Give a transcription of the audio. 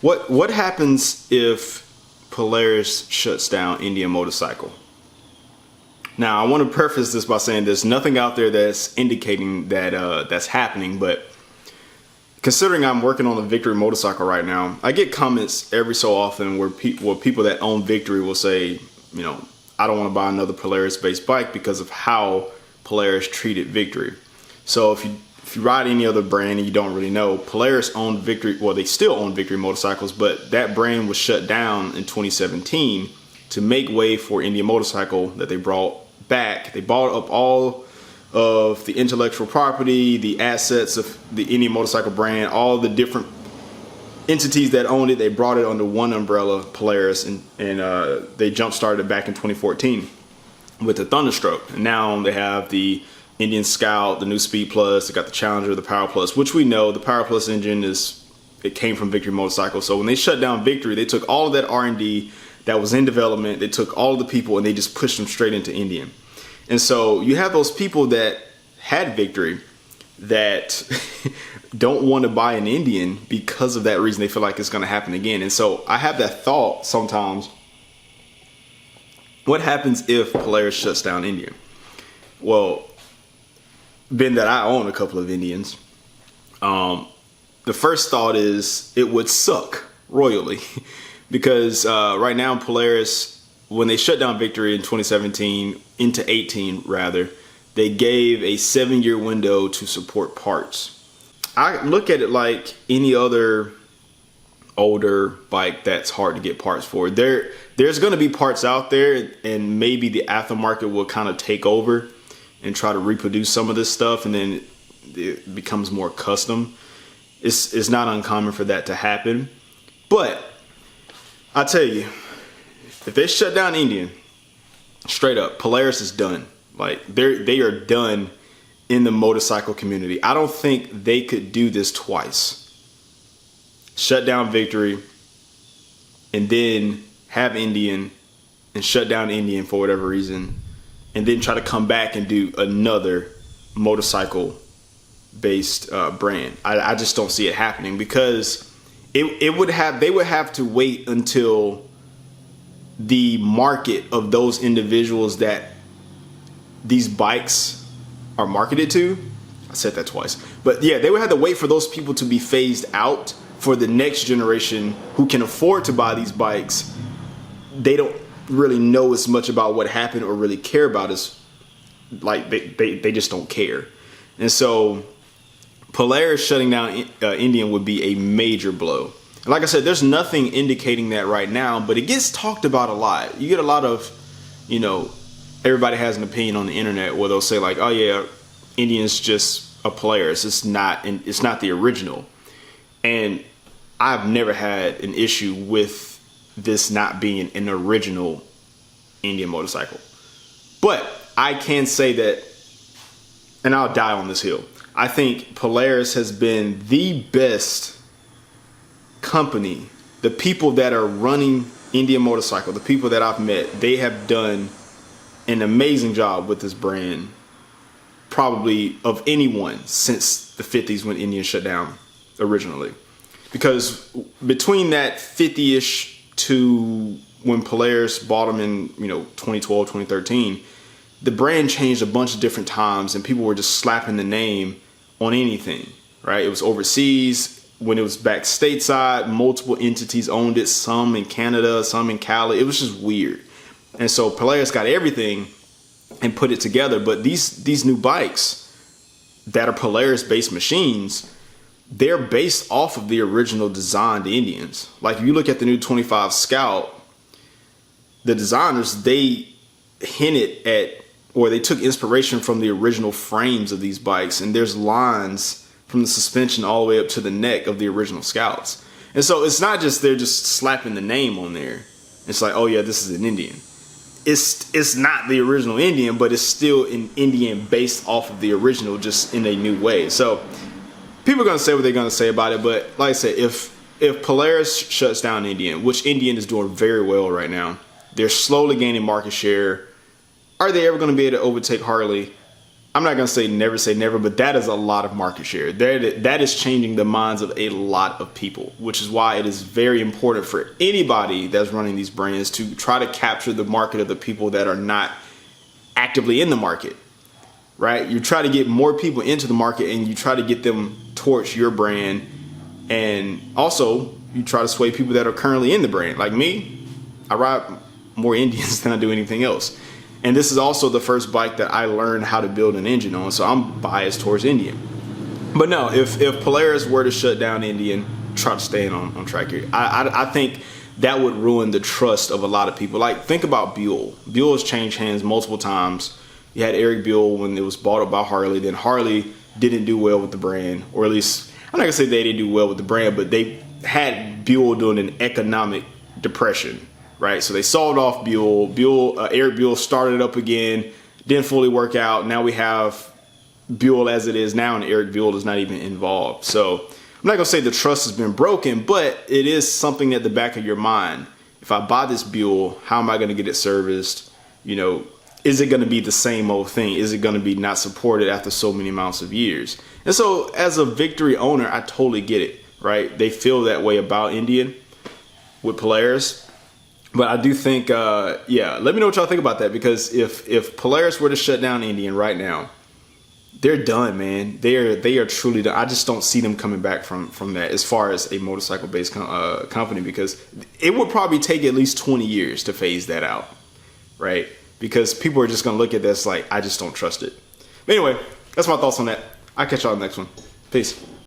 What happens if Polaris shuts down Indian Motorcycle? Now, I want to preface this by saying there's nothing out there that's indicating that that's happening, but considering I'm working on a Victory motorcycle right now, I get comments every so often where people that own Victory will say, you know, I don't want to buy another Polaris-based bike because of how Polaris treated Victory. So if you ride any other brand and you don't really know, Polaris owned Victory, well, they still own Victory motorcycles, but that brand was shut down in 2017 to make way for Indian Motorcycle that they brought back. They bought up all of the intellectual property, the assets of the Indian Motorcycle brand, all the different entities that owned it. They brought it under one umbrella, Polaris, and they jump started it back in 2014 with the Thunderstroke. And now they have the Indian Scout, the new Speed Plus. They got the Challenger, the Power Plus, which we know the Power Plus engine it came from Victory Motorcycle. So when they shut down Victory, they took all of that R&D that was in development. They took all of the people and they just pushed them straight into Indian. And so you have those people that had Victory that don't want to buy an Indian because of that reason. They feel like it's going to happen again. And so I have that thought sometimes. What happens if Polaris shuts down Indian? Well, being that I own a couple of Indians, the first thought is it would suck royally because right now Polaris, when they shut down Victory in 2017 into 18 rather, they gave a 7-year window to support parts. I look at it like any other older bike that's hard to get parts for. There's going to be parts out there, and maybe the aftermarket will kind of take over and try to reproduce some of this stuff, and then it becomes more custom. It's not uncommon for that to happen. But I tell you, if they shut down Indian, straight up, Polaris is done. Like they are done in the motorcycle community. I don't think they could do this twice. Shut down Victory and then have Indian and shut down Indian for whatever reason, and then try to come back and do another motorcycle based brand. I just don't see it happening because they would have to wait until the market of those individuals that these bikes are marketed to. I said that twice. But yeah, they would have to wait for those people to be phased out for the next generation who can afford to buy these bikes. They don't really know as much about what happened or really care about us. Like they just don't care. And so Polaris shutting down Indian would be a major blow. Like I said, there's nothing indicating that right now, but it gets talked about a lot. You get a lot of, you know, everybody has an opinion on the internet where they'll say like, oh yeah, Indian's just a Polaris. It's not the original. And I've never had an issue with this not being an original Indian motorcycle. But I can say that, and I'll die on this hill, I think Polaris has been the best company. The people that are running Indian Motorcycle, the people that I've met, they have done an amazing job with this brand, probably of anyone since the 50s when Indian shut down originally. Because between that 50-ish to when Polaris bought them in 2012, 2013, the brand changed a bunch of different times and people were just slapping the name on anything, right? It was overseas. When it was back stateside, multiple entities owned it, some in Canada, some in Cali. It was just weird. And so Polaris got everything and put it together. But these new bikes that are Polaris-based machines, they're based off of the original design, the Indians. Like if you look at the new 25 Scout, the designers, they hinted at, or they took inspiration from the original frames of these bikes. And there's lines from the suspension all the way up to the neck of the original Scouts. And so it's not just they're just slapping the name on there. It's like, oh yeah, this is an Indian. It's not the original Indian, but it's still an Indian based off of the original, just in a new way. So people are going to say what they're going to say about it. But like I said, if Polaris shuts down Indian, which Indian is doing very well right now, they're slowly gaining market share. Are they ever going to be able to overtake Harley? I'm not going to say never, but that is a lot of market share. That is changing the minds of a lot of people, which is why it is very important for anybody that's running these brands to try to capture the market of the people that are not actively in the market, right? You try to get more people into the market and you try to get them towards your brand. And also you try to sway people that are currently in the brand. Like me, I ride more Indians than I do anything else. And this is also the first bike that I learned how to build an engine on, so I'm biased towards Indian. But no, if Polaris were to shut down Indian, try to stay on track here. I think that would ruin the trust of a lot of people. Like, think about Buell. Buell has changed hands multiple times. You had Eric Buell when it was bought up by Harley. Then Harley didn't do well with the brand, or at least, I'm not going to say they didn't do well with the brand, but they had Buell doing an economic depression. Right, so they sold off Buell. Eric Buell started it up again, didn't fully work out. Now we have Buell as it is now, and Eric Buell is not even involved. So I'm not gonna say the trust has been broken, but it is something at the back of your mind. If I buy this Buell, how am I gonna get it serviced? You know, is it gonna be the same old thing? Is it gonna be not supported after so many amounts of years? And so, as a Victory owner, I totally get it. Right, they feel that way about Indian with Polaris. But I do think, yeah, let me know what y'all think about that, because if Polaris were to shut down Indian right now, they're done, man. They are truly done. I just don't see them coming back from that as far as a motorcycle-based company, because it would probably take at least 20 years to phase that out, right? Because people are just going to look at this like, I just don't trust it. But anyway, that's my thoughts on that. I'll catch y'all in the next one. Peace.